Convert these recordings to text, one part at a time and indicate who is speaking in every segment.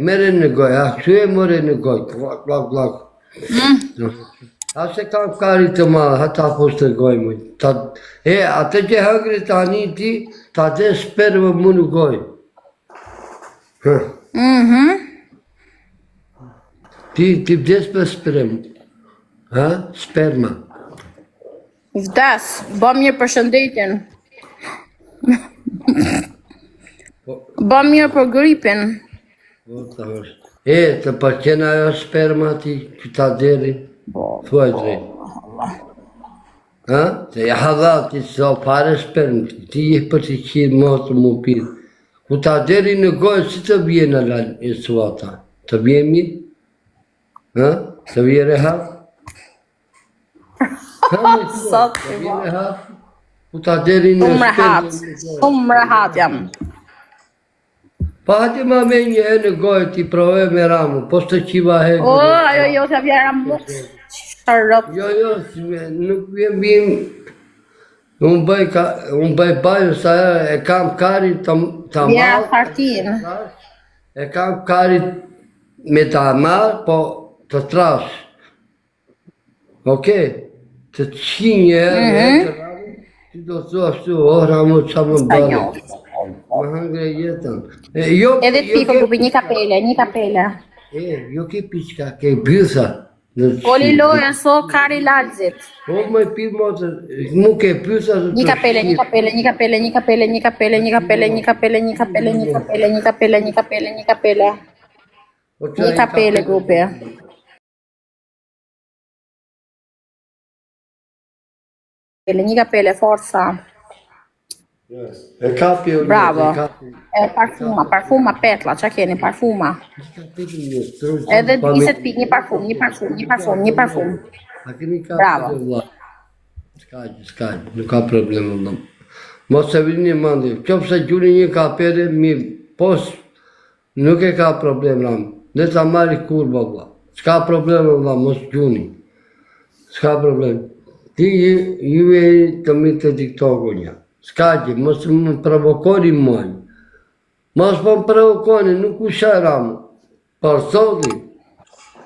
Speaker 1: Mere në goj, kështu e more në goj, klak. A se kam kari të madhe, hata poshtë të goj, mëj. Atë që hëngri tani ti, ta dhe spermë më në goj. Ti vdes për spermë. Sperma.
Speaker 2: Vdes, bë mirë për shëndetin. Bë mirë për gripin.
Speaker 1: Të përqen ajo sperma ti, që ta deri. Thuaj drejt. Të jahadha ti s'o pare spermë, ti je për të qirë motë më pirë. Ku ta deri në gojë, si të bje në lalë e suata? Të bje mirë? Të bje rehat?
Speaker 2: Sot
Speaker 1: të bje rehat? Ku ta deri në spermë?
Speaker 2: Shumë rehat jam.
Speaker 1: Pa hati ma me një e në gojë ti prove me ramu, po së të qiva hekë.
Speaker 2: Jo, të vje ramu.
Speaker 1: Jo, nuk vjem. Unë bëj bajë, sa e kam kari të marë.
Speaker 2: Vjera fartin.
Speaker 1: E kam kari me të marë, po të trash. Oke? Të qinje e të ramu, ti do të ashtu, ramu qa më bërë. Më hëngre jetën.
Speaker 2: Edhe të piko grupi, një kapele.
Speaker 1: Jo ke piqka, ke bytha.
Speaker 2: Oli lojën so kari lalzit.
Speaker 1: Po më pi motë, mu ke bytha.
Speaker 2: Një kapele grupi. Një kapele, forza.
Speaker 1: E kapi o
Speaker 2: bravo. Parfuma petla, qa keni, parfuma. Edhe 20 pik, një parfum. Bravo.
Speaker 1: Skaj, nuk ka problem vëllam. Mos e vini mandi, qofë se gjuni një kapere, mirë, pos nuk e ka problem ram. Dhe ta marri kur vëlla. S'ka problem vëllam, mos gjuni. S'ka problem. Ti juve të mitë të TikTok-u një. S'ka që, mos më provokoni mojnë. Mos më provokoni, nuk u sharamu. Por soti,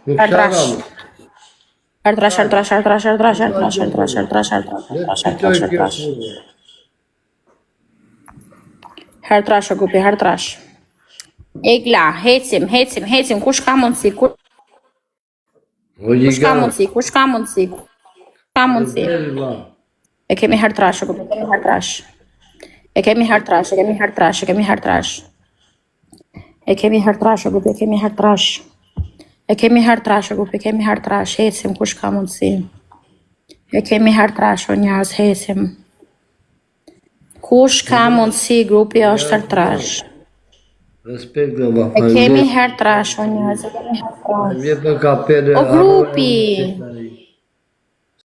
Speaker 1: nuk sharamu.
Speaker 2: Artrash. Hertrash o grupi, hertrash. Egla, hecim, kush ka mundësi? E kemi hertrash o grupi, E kemi hertrash o grupi, hecim, kush ka mundësi? E kemi hertrash o njerëz, hecim. Kush ka mundësi, grupi është hertrash.
Speaker 1: Respekt dhe ba.
Speaker 2: E kemi hertrash o njerëz,
Speaker 1: O grupi!